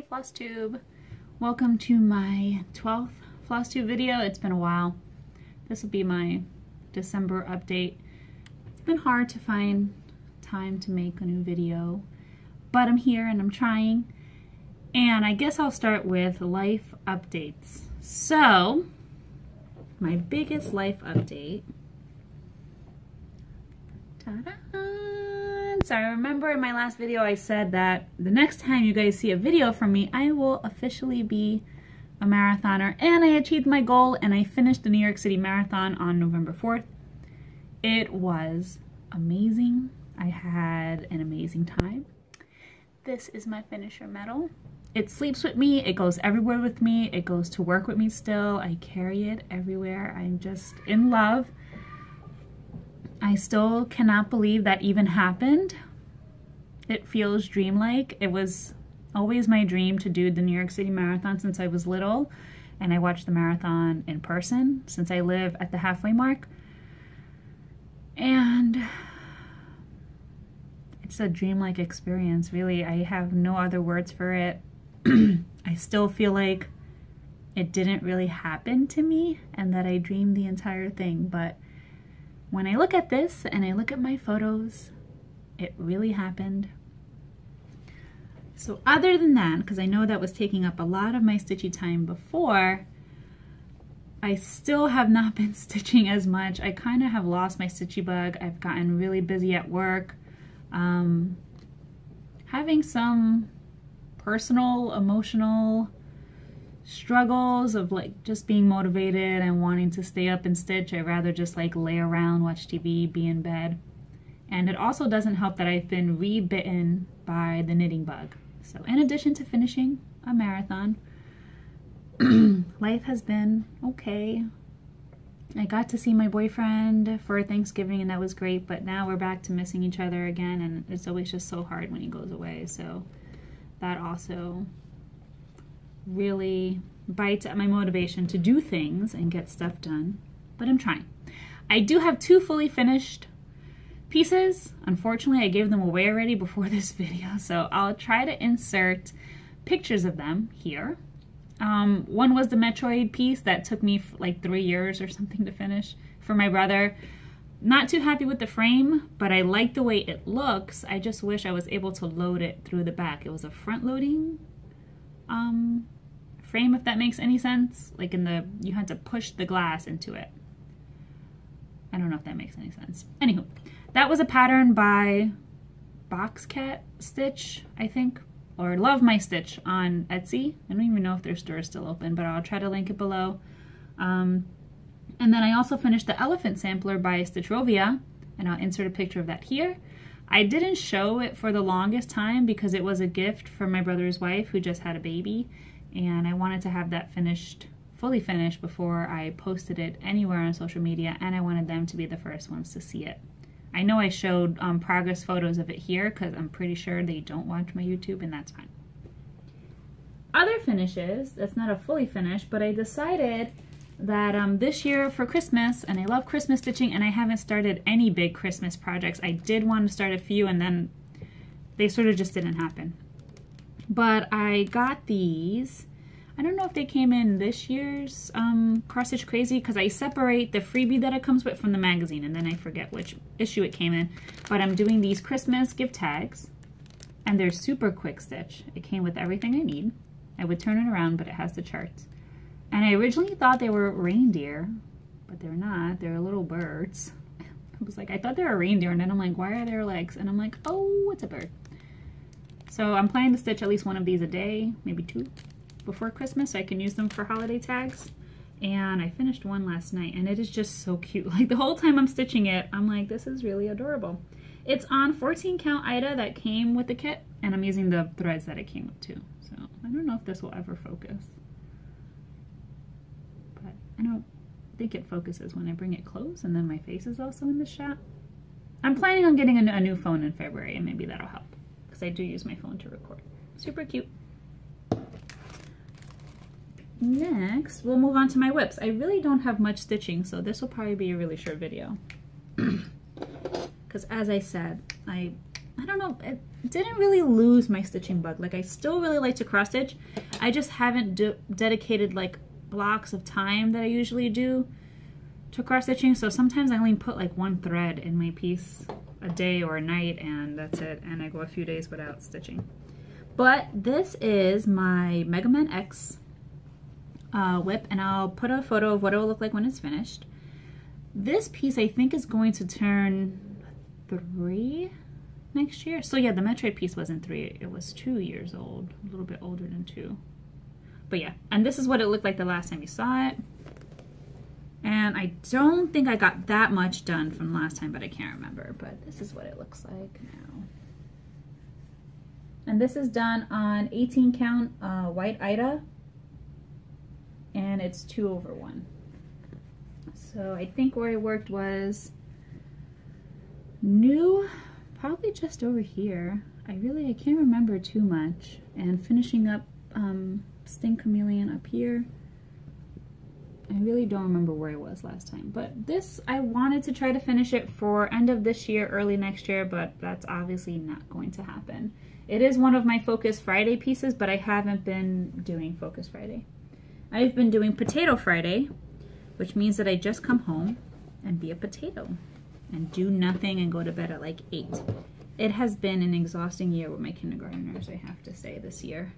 Floss Tube. Welcome to my 12th Floss Tube video. It's been a while. This will be my December update. It's been hard to find time to make a new video, but I'm here and I'm trying. And I guess I'll start with life updates. So, my biggest life update. Ta-da! So I remember in my last video I said that the next time you guys see a video from me, I will officially be a marathoner, and I achieved my goal and I finished the New York City Marathon on November 4th. It was amazing. I had an amazing time. This is my finisher medal. It sleeps with me, it goes everywhere with me, it goes to work with me still. I carry it everywhere. I'm just in love. I still cannot believe that even happened. It feels dreamlike. It was always my dream to do the New York City Marathon since I was little, and I watched the marathon in person since I live at the halfway mark. And it's a dreamlike experience, really. I have no other words for it. I still feel like it didn't really happen to me and that I dreamed the entire thing, but when I look at this and I look at my photos, it really happened. So other than that, because I know that was taking up a lot of my stitchy time before, I still have not been stitching as much. I kind of have lost my stitchy bug. I've gotten really busy at work, having some personal, emotional struggles of like just being motivated and wanting to stay up and stitch. I'd rather just like lay around, watch TV, be in bed. And it also doesn't help that I've been rebitten by the knitting bug. So in addition to finishing a marathon, life has been okay. I got to see my boyfriend for Thanksgiving and that was great, but now we're back to missing each other again, and it's always just so hard when he goes away. So that also really bites at my motivation to do things and get stuff done, but I'm trying. I do have two fully finished pieces. Unfortunately, I gave them away already before this video, so I'll try to insert pictures of them here. One was the Metroid piece that took me like 3 years or something to finish for my brother. Not too happy with the frame, but I like the way it looks. I just wish I was able to load it through the back. It was a front loading frame, if that makes any sense. Like you had to push the glass into it. I don't know if that makes any sense. Anywho, that was a pattern by Box Cat Stitch, I think, or Love My Stitch on Etsy. I don't even know if their store is still open, but I'll try to link it below. And then I also finished the Elephant Sampler by Stitchrovia, and I'll insert a picture of that here. I didn't show it for the longest time because it was a gift from my brother's wife who just had a baby, and I wanted to have that finished, fully finished, before I posted it anywhere on social media, and I wanted them to be the first ones to see it. I know I showed progress photos of it here because I'm pretty sure they don't watch my YouTube, and that's fine. Other finishes, that's not a fully finished, but I decided that this year for Christmas, and I love Christmas stitching, and I haven't started any big Christmas projects. I did want to start a few, and then they sort of just didn't happen. But I got these. I don't know if they came in this year's Cross Stitch Crazy, because I separate the freebie that it comes with from the magazine, and then I forget which issue it came in. But I'm doing these Christmas gift tags, and they're super quick stitch. It came with everything I need. I would turn it around, but it has the charts. And I originally thought they were reindeer, but they're not. They're little birds. I was like, I thought they were reindeer, and then I'm like, why are there legs? And I'm like, oh, it's a bird. So I'm planning to stitch at least one of these a day, maybe two, before Christmas, so I can use them for holiday tags. And I finished one last night, and it is just so cute. Like the whole time I'm stitching it, I'm like, this is really adorable. It's on 14 count Ida that came with the kit, and I'm using the threads that it came with too. So I don't know if this will ever focus. But I don't think it focuses when I bring it close, and then my face is also in the shot. I'm planning on getting a new phone in February, and maybe that'll help, because I do use my phone to record. Super cute. Next, we'll move on to my whips. I really don't have much stitching, so this will probably be a really short video. Because as I said, I I don't know, it didn't really lose my stitching bug. Like I still really like to cross stitch. I just haven't dedicated like blocks of time that I usually do to cross stitching. So sometimes I only put like one thread in my piece a day or a night and that's it. And I go a few days without stitching. But this is my Megaman X whip, and I'll put a photo of what it will look like when it's finished. This piece I think is going to turn 3 next year. So yeah, the Metroid piece wasn't 3, it was 2 years old, a little bit older than 2. But yeah, and this is what it looked like the last time you saw it. And I don't think I got that much done from last time, but I can't remember. But this is what it looks like now. And this is done on 18 count white Ida, and it's 2/1. So I think where I worked was new, probably just over here. I can't remember too much. And finishing up Sting Chameleon up here. I really don't remember where I was last time, but this, I wanted to try to finish it for end of this year, early next year, but that's obviously not going to happen. It is one of my Focus Friday pieces, but I haven't been doing Focus Friday. I've been doing Potato Friday, which means that I just come home and be a potato and do nothing and go to bed at like 8. It has been an exhausting year with my kindergartners, I have to say, this year.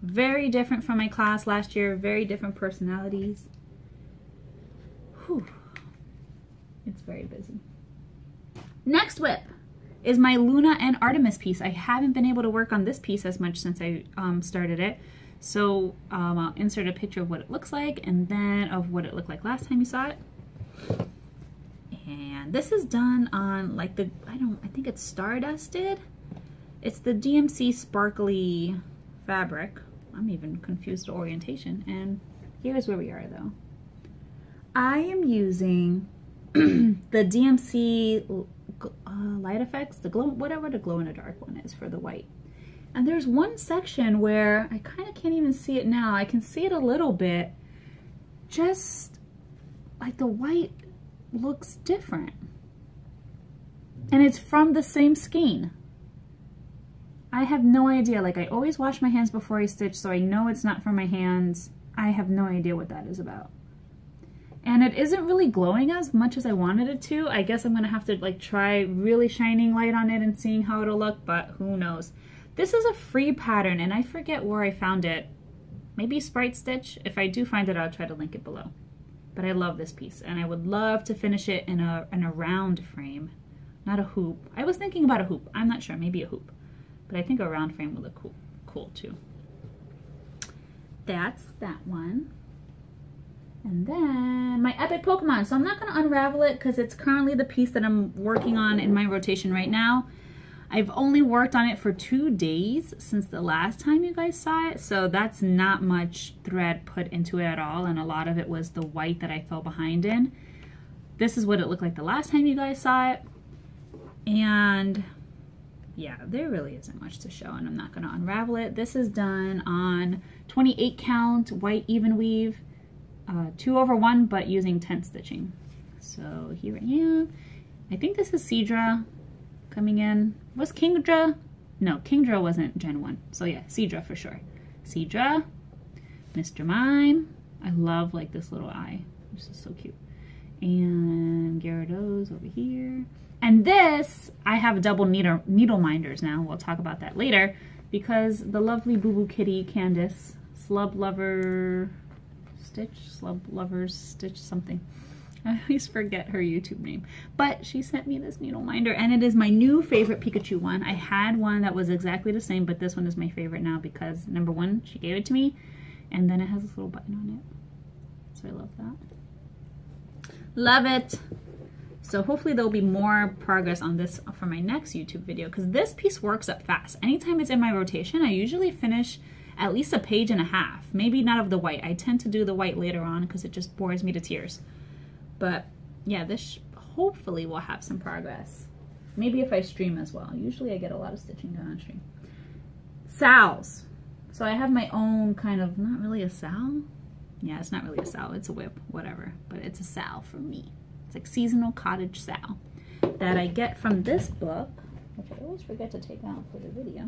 Very different from my class last year, very different personalities. Whew. It's very busy. Next whip is my Luna and Artemis piece. I haven't been able to work on this piece as much since I started it. So I'll insert a picture of what it looks like and then of what it looked like last time you saw it. And this is done on like the, I think it's Stardusted. It's the DMC sparkly fabric. I'm even confused to orientation. And here's where we are though. I am using the DMC light effects, the glow, whatever the glow in the dark one is for the white. And there's one section where I kind of can't even see it now. I can see it a little bit, just like the white looks different. And it's from the same skein. I have no idea. Like I always wash my hands before I stitch, so I know it's not from my hands. I have no idea what that is about. And it isn't really glowing as much as I wanted it to. I guess I'm gonna have to like try really shining light on it and seeing how it'll look, but who knows. This is a free pattern and I forget where I found it. Maybe Sprite Stitch. If I do find it, I'll try to link it below. But I love this piece and I would love to finish it in a round frame, not a hoop. I was thinking about a hoop. I'm not sure, maybe a hoop. But I think a round frame would look cool too. That's that one. And then my Epic Pokemon. So I'm not going to unravel it because it's currently the piece that I'm working on in my rotation right now. I've only worked on it for 2 days since the last time you guys saw it. So that's not much thread put into it at all. And a lot of it was the white that I fell behind in. This is what it looked like the last time you guys saw it. And yeah, there really isn't much to show and I'm not going to unravel it. This is done on 28 count white even weave. 2/1, but using tent stitching. So here I am. I think this is Seadra coming in. Was Kingdra? No, Kingdra wasn't Gen 1. So yeah, Seadra for sure. Seadra, Mr. Mime. I love like this little eye. This is so cute. And Gyarados over here. And this, I have double needle minders now. We'll talk about that later because the lovely Boo Boo Kitty Candace, Slub Lover Slub Lovers Stitch something. I always forget her YouTube name. But she sent me this needle minder and it is my new favorite Pikachu one. I had one that was exactly the same, but this one is my favorite now because number one, she gave it to me and then it has this little button on it. So I love that. Love it. So hopefully there'll be more progress on this for my next YouTube video because this piece works up fast. Anytime it's in my rotation, I usually finish at least a page and a half, maybe not of the white. I tend to do the white later on because it just bores me to tears. But yeah, this hopefully will have some progress. Maybe if I stream as well. Usually I get a lot of stitching done on stream. Sals. So I have my own kind of, not really a sal. Yeah, it's not really a sal, it's a whip, whatever. But it's a sal for me. It's like seasonal cottage sal that I get from this book, which I I always forget to take out for the video.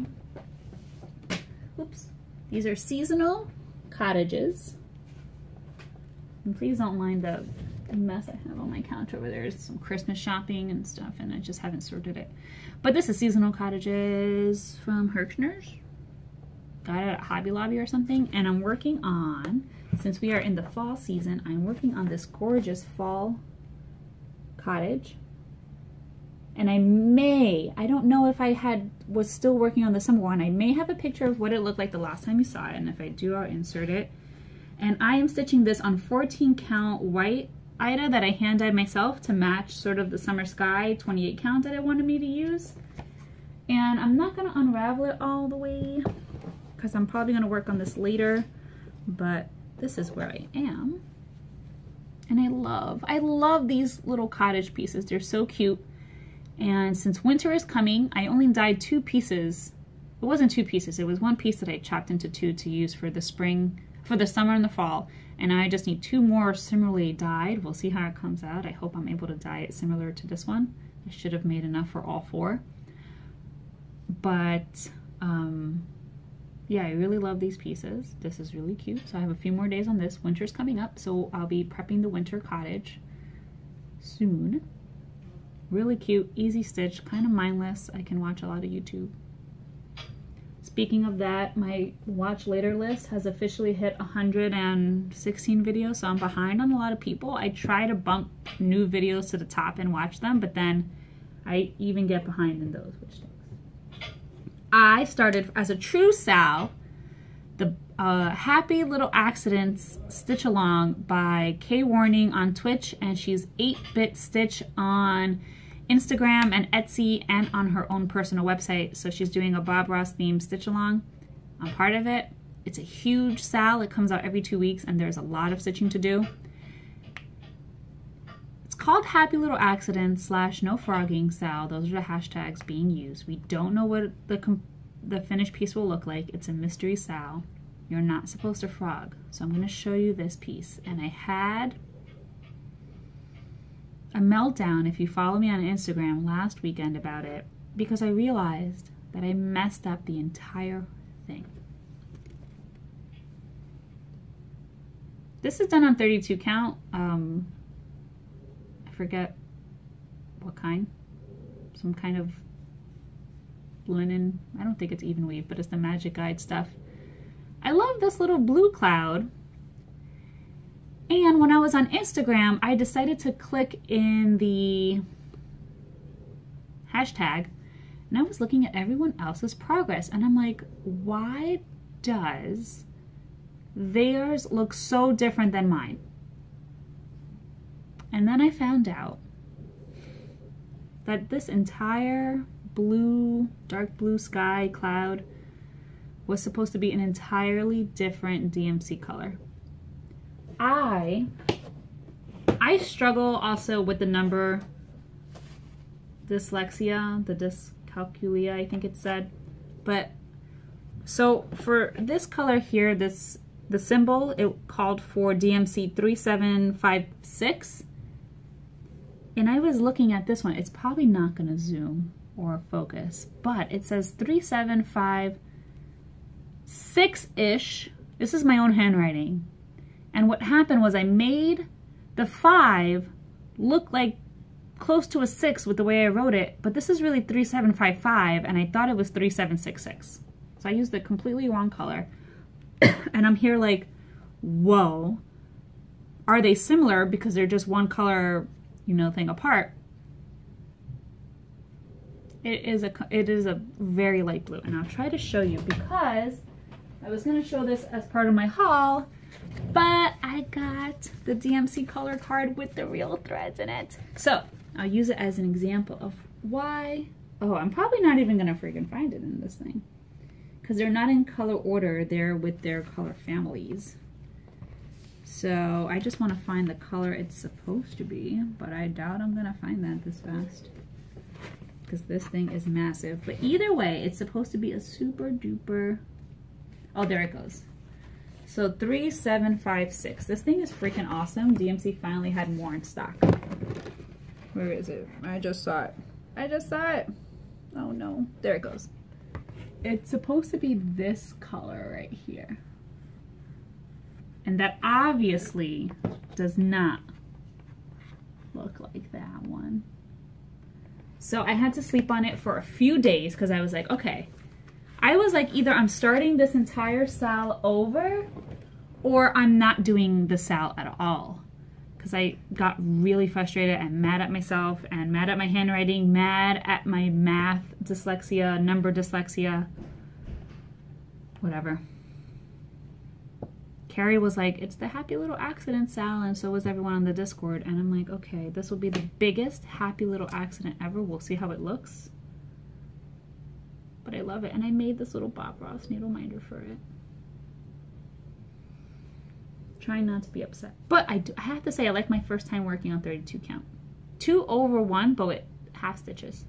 Oops. These are seasonal cottages. And please don't mind the mess I have on my counter over there. There's some Christmas shopping and stuff, and I just haven't sorted it. But this is seasonal cottages from Hirschner's. Got it at Hobby Lobby or something. And I'm working on, since we are in the fall season, I'm working on this gorgeous fall cottage. And I don't know if I was still working on the summer one. I may have a picture of what it looked like the last time you saw it, and if I do, I'll insert it. And I am stitching this on 14 count white Ida that I hand dyed myself to match sort of the summer sky 28 count that I wanted me to use. And I'm not gonna unravel it all the way because I'm probably gonna work on this later, but this is where I am. And I love these little cottage pieces. They're so cute. And since winter is coming, I only dyed 2 pieces. It wasn't 2 pieces, it was 1 piece that I chopped into 2 to use for the spring, for the summer and the fall. And I just need 2 more similarly dyed. We'll see how it comes out. I hope I'm able to dye it similar to this one. I should have made enough for all 4. But yeah, I really love these pieces. This is really cute. So I have a few more days on this. Winter's coming up, so I'll be prepping the winter cottage soon. Really cute, easy stitch, kind of mindless. I can watch a lot of YouTube. Speaking of that, my watch later list has officially hit 116 videos, so I'm behind on a lot of people. I try to bump new videos to the top and watch them, but then I even get behind in those, which stinks. I started as a true Sal, the Happy Little Accidents Stitch Along by KWarning on Twitch, and she's 8-Bit Stitch on Instagram and Etsy and on her own personal website. So she's doing a Bob Ross themed stitch along. I'm part of it. It's a huge Sal. It comes out every 2 weeks and there's a lot of stitching to do. It's called Happy Little Accidents / No Frogging Sal. Those are the hashtags being used. We don't know what the finished piece will look like. It's a mystery Sal. You're not supposed to frog. So I'm going to show you this piece. And I had a meltdown, if you follow me on Instagram, last weekend about it, because I realized that I messed up the entire thing. This is done on 32 count. I forget what kind. Some kind of linen. I don't think it's even weave, but it's the Magic Guide stuff. I love this little blue cloud. And when I was on Instagram, I decided to click in the hashtag, and I was looking at everyone else's progress, and I'm like, why does theirs look so different than mine? And then I found out that this entire blue, dark blue sky cloud was supposed to be an entirely different DMC color. I struggle also with the number dyslexia, the dyscalculia, I think it said. But so for this color here, the symbol, it called for DMC 3756. And I was looking at this one. It's probably not going to zoom or focus, but it says 3756-ish. This is my own handwriting. And what happened was I made the 5 look like close to a 6 with the way I wrote it, but this is really 3755, and I thought it was 3766. So I used the completely wrong color. And I'm here like, whoa, are they similar because they're just one color, you know, thing apart? It is a very light blue, and I'll try to show you because I was going to show this as part of my haul, but I got the DMC color card with the real threads in it. So I'll use it as an example of why. Oh, I'm probably not even going to freaking find it in this thing because they're not in color order. They're with their color families. So I just want to find the color it's supposed to be, but I doubt I'm going to find that this fast because this thing is massive. But either way, it's supposed to be a super duper. Oh, there it goes. So 3756. This thing is freaking awesome. DMC finally had more in stock. Where is it? I just saw it. I just saw it. Oh no, there it goes. It's supposed to be this color right here. And that obviously does not look like that one. So I had to sleep on it for a few days because I was like, okay. I was like, either I'm starting this entire sal over or I'm not doing the sal at all. Because I got really frustrated and mad at myself and mad at my handwriting, mad at my math dyslexia, number dyslexia, whatever. Carrie was like, it's the happy little accident, Sal, and so was everyone on the Discord. And I'm like, okay, this will be the biggest happy little accident ever. We'll see how it looks. But I love it. And I made this little Bob Ross needle minder for it. Trying not to be upset. But I have to say, I like my first time working on 32 count. 2 over 1, but with half stitches.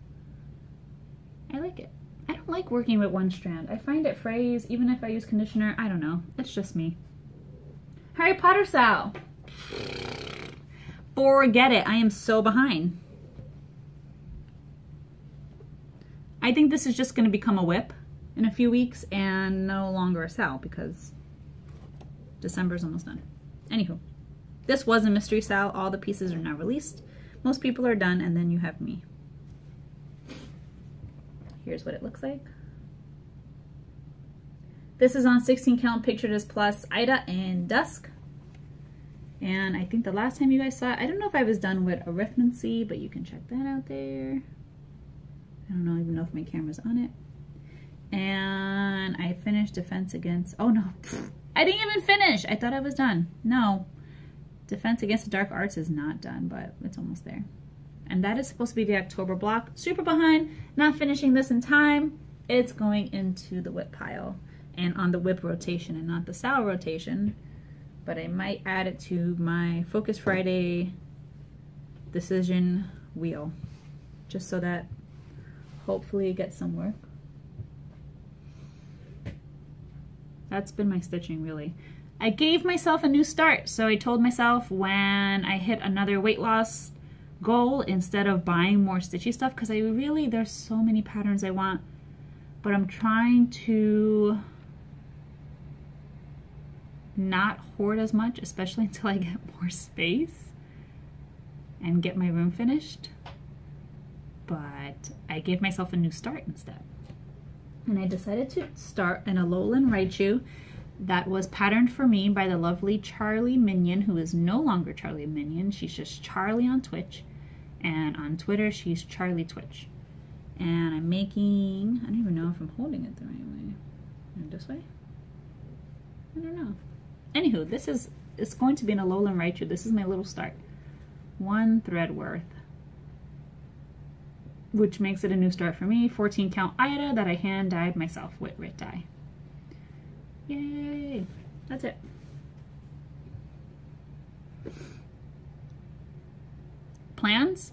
I like it. I don't like working with one strand. I find it frays, even if I use conditioner. I don't know. It's just me. Harry Potter Sal. Forget it. I am so behind. I think this is just going to become a whip in a few weeks and no longer a Sal because December's almost done. Anywho, this was a mystery Sal. All the pieces are now released. Most people are done, and then you have me. Here's what it looks like. This is on 16 count, pictured as plus Ida and Dusk. And I think the last time you guys saw it, I don't know if I was done with arithmancy, but you can check that out there. I don't know, even know if my camera's on it. And I finished Defense Against, oh no, I didn't even finish. I thought I was done. No, Defense Against the Dark Arts is not done, but it's almost there. And that is supposed to be the October block. Super behind, not finishing this in time. It's going into the whip pile and on the whip rotation and not the Sal rotation. But I might add it to my Focus Friday decision wheel, just so that hopefully it gets some work. That's been my stitching, really. I gave myself a new start. So I told myself when I hit another weight loss goal, instead of buying more stitchy stuff, because I really, there's so many patterns I want, but I'm trying to not hoard as much, especially until I get more space and get my room finished. But I gave myself a new start instead. And I decided to start an Alolan Raichu that was patterned for me by the lovely Charly Minion, who is no longer Charly Minion. She's just Charly on Twitch. And on Twitter, she's Charly Twitch. And I'm making, I don't even know if I'm holding it the right way. This way? I don't know. Anywho, this is, it's going to be an Alolan Raichu. This is my little start. 1 thread worth, which makes it a new start for me. 14 count Ida that I hand dyed myself with Rit dye. Yay! That's it. Plans?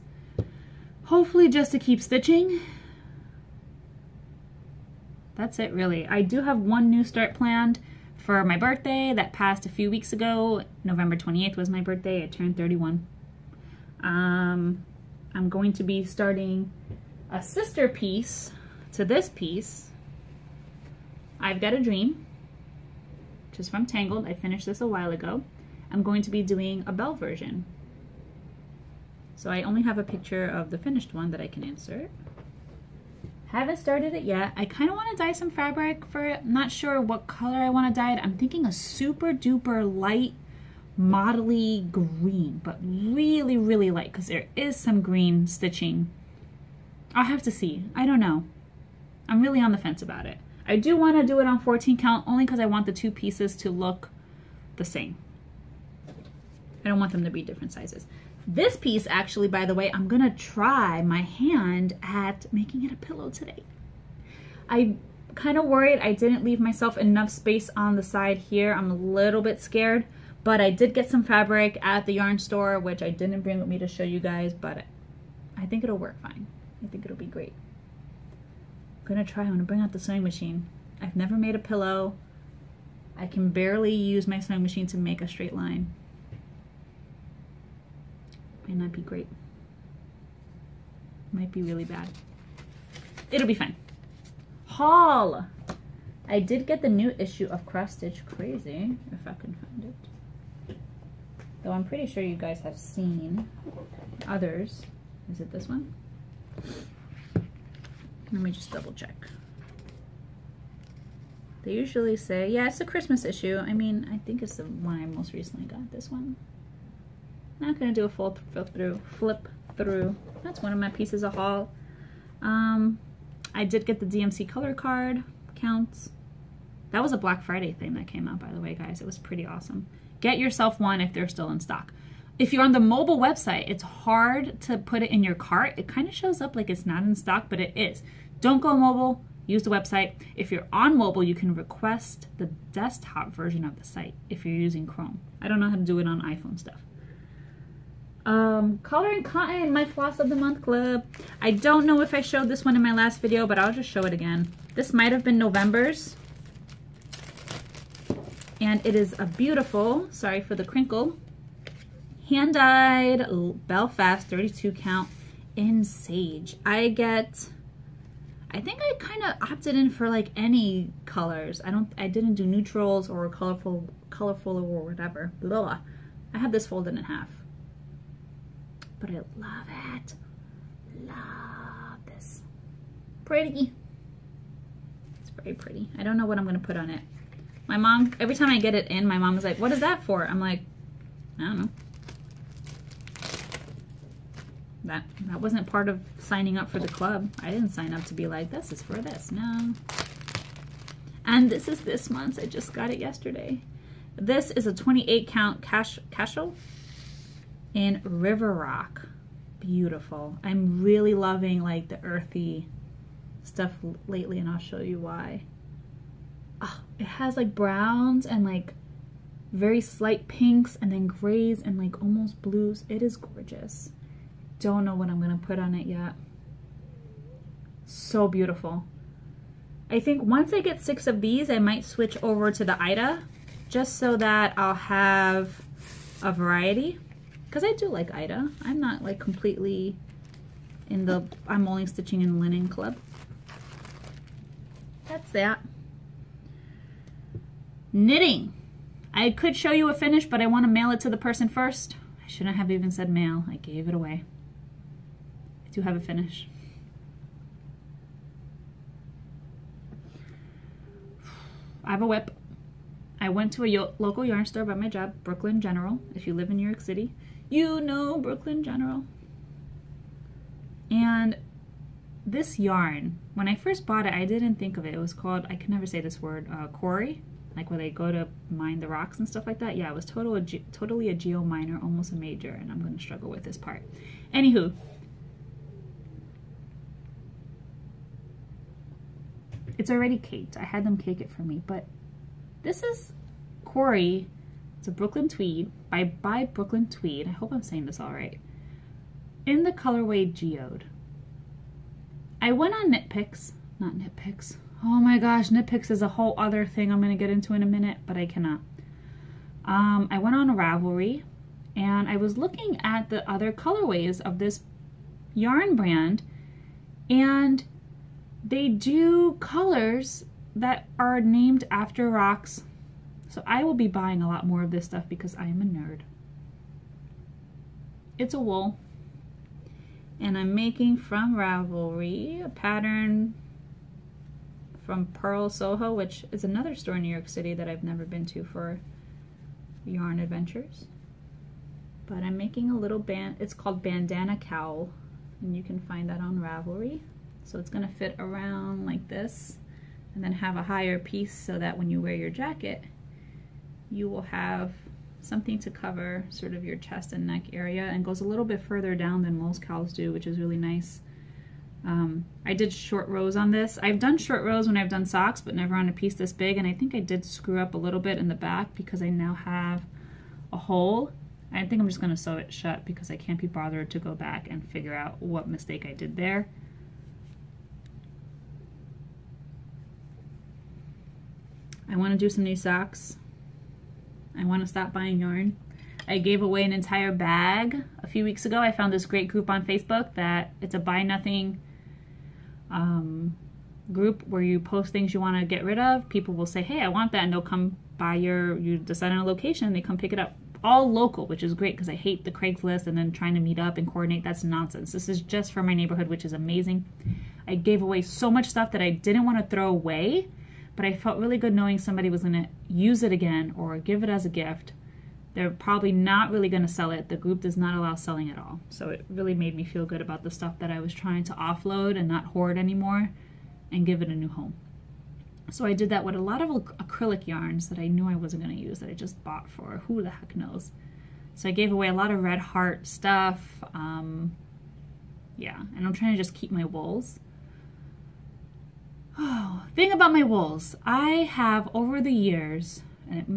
Hopefully just to keep stitching. That's it, really. I do have one new start planned for my birthday that passed a few weeks ago. November 28th was my birthday. I turned 31. I'm going to be starting a sister piece to this piece. I've Got a Dream, which is from Tangled. I finished this a while ago. I'm going to be doing a Belle version. So I only have a picture of the finished one that I can insert. Haven't started it yet. I kind of want to dye some fabric for it. I'm not sure what color I want to dye it. I'm thinking a super duper light modelly green, but really, really light, because there is some green stitching. I'll have to see. I don't know. I'm really on the fence about it. I do want to do it on 14 count only because I want the two pieces to look the same. I don't want them to be different sizes. This piece, actually, by the way, I'm going to try my hand at making it a pillow today. I'm kind of worried I didn't leave myself enough space on the side here. I'm a little bit scared, but I did get some fabric at the yarn store, which I didn't bring with me to show you guys, but I think it'll work fine. I think it'll be great. I'm going to try. I'm going to bring out the sewing machine. I've never made a pillow. I can barely use my sewing machine to make a straight line. Might not be great. Might be really bad. It'll be fine. Haul. I did get the new issue of Cross Stitch Crazy, if I can find it. Though I'm pretty sure you guys have seen others. Is it this one? Let me just double check. They usually say, yeah, it's a Christmas issue. I mean, I think it's the one I most recently got, this one. Not gonna do a full flip through. That's one of my pieces of haul. I did get the DMC color card, counts. That was a Black Friday thing that came out, by the way, guys. It was pretty awesome. Get yourself one if they're still in stock. If you're on the mobile website, it's hard to put it in your cart. It kind of shows up like it's not in stock, but it is. Don't go mobile, use the website. If you're on mobile, you can request the desktop version of the site if you're using Chrome. I don't know how to do it on iPhone stuff. Coloring Cotton, my Floss of the Month Club. I don't know if I showed this one in my last video, but I'll just show it again. This might have been November's. And it is a beautiful, sorry for the crinkle, hand-dyed Belfast 32 count in Sage. I think I kind of opted in for like any colors. I didn't do neutrals or colorful or whatever. Blah. I have this folded in half. But I love it. Love this. Pretty. It's very pretty. I don't know what I'm gonna put on it. My mom, every time I get it in, my mom is like, what is that for? I'm like, I don't know. That wasn't part of signing up for the club. I didn't sign up to be like, this is for this. No. And this is this month's. I just got it yesterday. This is a 28 count casual in River Rock. Beautiful. I'm really loving like the earthy stuff lately, and I'll show you why. Oh, it has like browns and like very slight pinks and then grays and like almost blues. It is gorgeous. Don't know what I'm gonna put on it yet. So beautiful. I think once I get 6 of these, I might switch over to the Ida just so that I'll have a variety, because I do like Ida. I'm not like completely in the I'm only stitching in linen club. That's that. Knitting. I could show you a finish, but I want to mail it to the person first. I shouldn't have even said mail. I gave it away. I do have a finish. I have a whip. I went to a local yarn store by my job, Brooklyn General. If you live in New York City, you know Brooklyn General. And this yarn, when I first bought it, I didn't think of it. It was called, I can never say this word, quarry. Like where they go to mine the rocks and stuff like that. Yeah, it was totally a geo miner, almost a major, and I'm going to struggle with this part. Anywho, it's already caked. I had them cake it for me, but this is Quarry. It's a Brooklyn Tweed by Brooklyn Tweed. I hope I'm saying this all right. In the colorway Geode. I went on Knitpicks, not Knitpicks. Oh my gosh, Knitpicks is a whole other thing I'm going to get into in a minute, but I cannot. I went on Ravelry, and I was looking at the other colorways of this yarn brand, and they do colors that are named after rocks. So I will be buying a lot more of this stuff because I am a nerd. It's a wool, and I'm making from Ravelry a pattern from Pearl Soho, which is another store in New York City that I've never been to for yarn adventures. But I'm making a little band, it's called Bandana Cowl, and you can find that on Ravelry. So it's gonna fit around like this, and then have a higher piece so that when you wear your jacket, you will have something to cover sort of your chest and neck area, and goes a little bit further down than most cowls do, which is really nice. I did short rows on this. I've done short rows when I've done socks, but never on a piece this big, and I think I did screw up a little bit in the back because I now have a hole. I think I'm just going to sew it shut because I can't be bothered to go back and figure out what mistake I did there. I want to do some new socks. I want to stop buying yarn. I gave away an entire bag a few weeks ago. I found this great group on Facebook that it's a buy nothing group where you post things you want to get rid of. People will say, hey, I want that, and they'll come by you decide on a location, and they come pick it up. All local, which is great because I hate the Craigslist and then trying to meet up and coordinate. That's nonsense. This is just for my neighborhood, which is amazing. I gave away so much stuff that I didn't want to throw away, but I felt really good knowing somebody was going to use it again or give it as a gift. They're probably not really going to sell it. The group does not allow selling at all. So it really made me feel good about the stuff that I was trying to offload and not hoard anymore and give it a new home. So I did that with a lot of acrylic yarns that I knew I wasn't going to use, that I just bought for who the heck knows. So I gave away a lot of red heart stuff. Yeah, and I'm trying to just keep my wools. Oh, thing about my wools, I have over the years, and it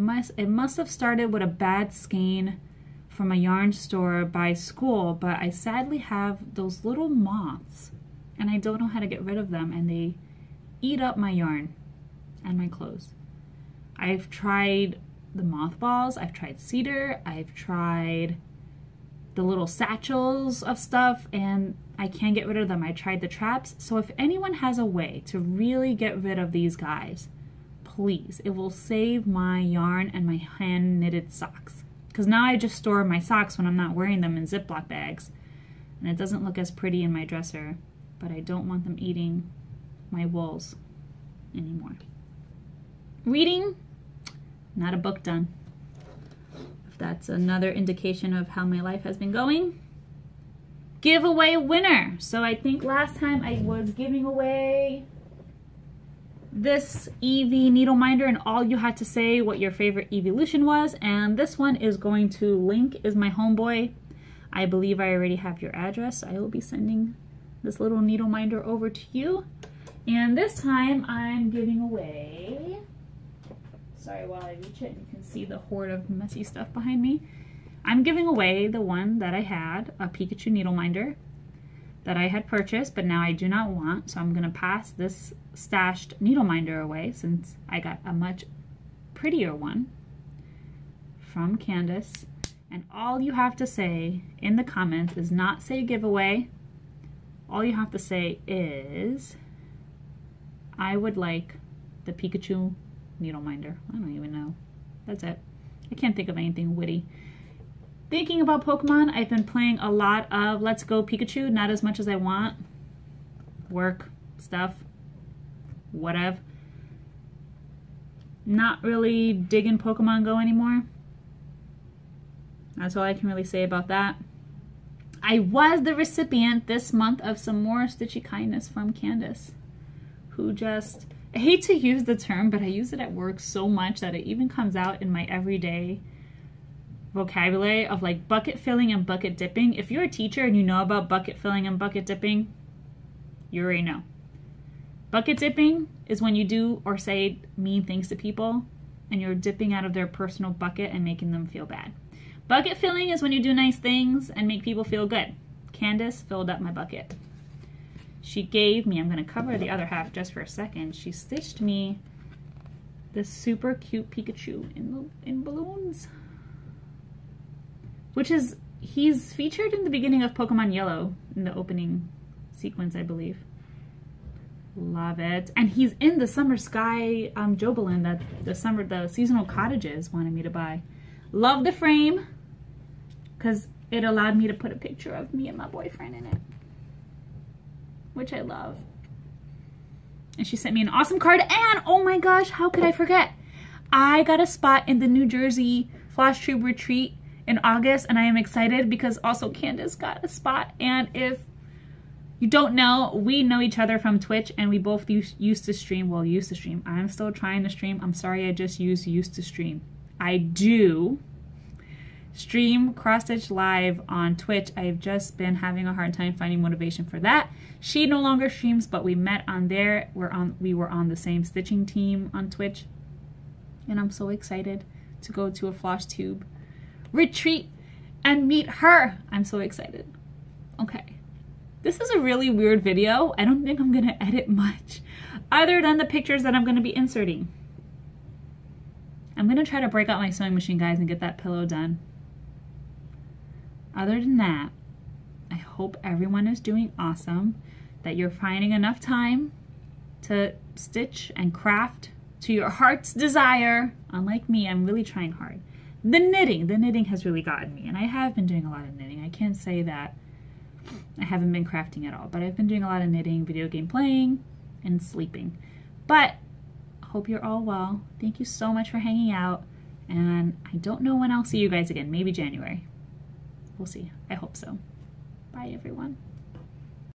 must have started with a bad skein from a yarn store by school, but I sadly have those little moths, and I don't know how to get rid of them, and they eat up my yarn and my clothes. I've tried the mothballs, I've tried cedar, I've tried the little satchels of stuff, and I can't get rid of them. I tried the traps. So if anyone has a way to really get rid of these guys, please. It will save my yarn and my hand knitted socks. Because now I just store my socks when I'm not wearing them in Ziploc bags. And it doesn't look as pretty in my dresser, but I don't want them eating my wools anymore. Reading, not a book done. If that's another indication of how my life has been going. Giveaway winner. So I think last time I was giving away this Eevee needle minder, and all you had to say what your favorite evolution was, and this one is going to Link, is my homeboy. I believe I already have your address. I will be sending this little needle minder over to you. And this time I'm giving away, sorry, while I reach it, you can see the horde of messy stuff behind me. I'm giving away the one that I had, a Pikachu needle minder that I had purchased, but now I do not want, so I'm gonna pass this stashed needle minder away since I got a much prettier one from Candace. And all you have to say in the comments is not say giveaway. All you have to say is, I would like the Pikachu needle minder. I don't even know. That's it. I can't think of anything witty. Thinking about Pokemon, I've been playing a lot of Let's Go Pikachu, not as much as I want. Work, stuff, whatever. Not really digging Pokemon Go anymore. That's all I can really say about that. I was the recipient this month of some more stitchy kindness from Candace, who just, I hate to use the term, but I use it at work so much that it even comes out in my everyday vocabulary of like bucket filling and bucket dipping. If you're a teacher and you know about bucket filling and bucket dipping, you already know. Bucket dipping is when you do or say mean things to people and you're dipping out of their personal bucket and making them feel bad. Bucket filling is when you do nice things and make people feel good. Candace filled up my bucket. She gave me, I'm going to cover the other half just for a second, she stitched me this super cute Pikachu in balloons. Which is, he's featured in the beginning of Pokemon Yellow, in the opening sequence, I believe. Love it. And he's in the Summer Sky Jobalin that the seasonal cottages wanted me to buy. Love the frame, because it allowed me to put a picture of me and my boyfriend in it, which I love. And she sent me an awesome card, and oh my gosh, how could I forget? I got a spot in the New Jersey Floss Tube retreat in August, and I am excited because also Candace got a spot. And if you don't know, we know each other from Twitch, and we both used to stream. Well, used to stream. I'm still trying to stream. I'm sorry, I just used to stream. I do stream cross stitch live on Twitch. I've just been having a hard time finding motivation for that. She no longer streams, but we met on there. We were on the same stitching team on Twitch, and I'm so excited to go to a Floss Tube retreat and meet her. I'm so excited. Okay, this is a really weird video. I don't think I'm gonna edit much other than the pictures that I'm gonna be inserting. I'm gonna try to break out my sewing machine, guys, and get that pillow done. Other than that, I hope everyone is doing awesome. that you're finding enough time to stitch and craft to your heart's desire. Unlike me, I'm really trying hard. The knitting has really gotten me, and I have been doing a lot of knitting. I can't say that I haven't been crafting at all, but I've been doing a lot of knitting, video game playing, and sleeping. But I hope you're all well. Thank you so much for hanging out, and I don't know when I'll see you guys again. Maybe January. We'll see. I hope so. Bye, everyone.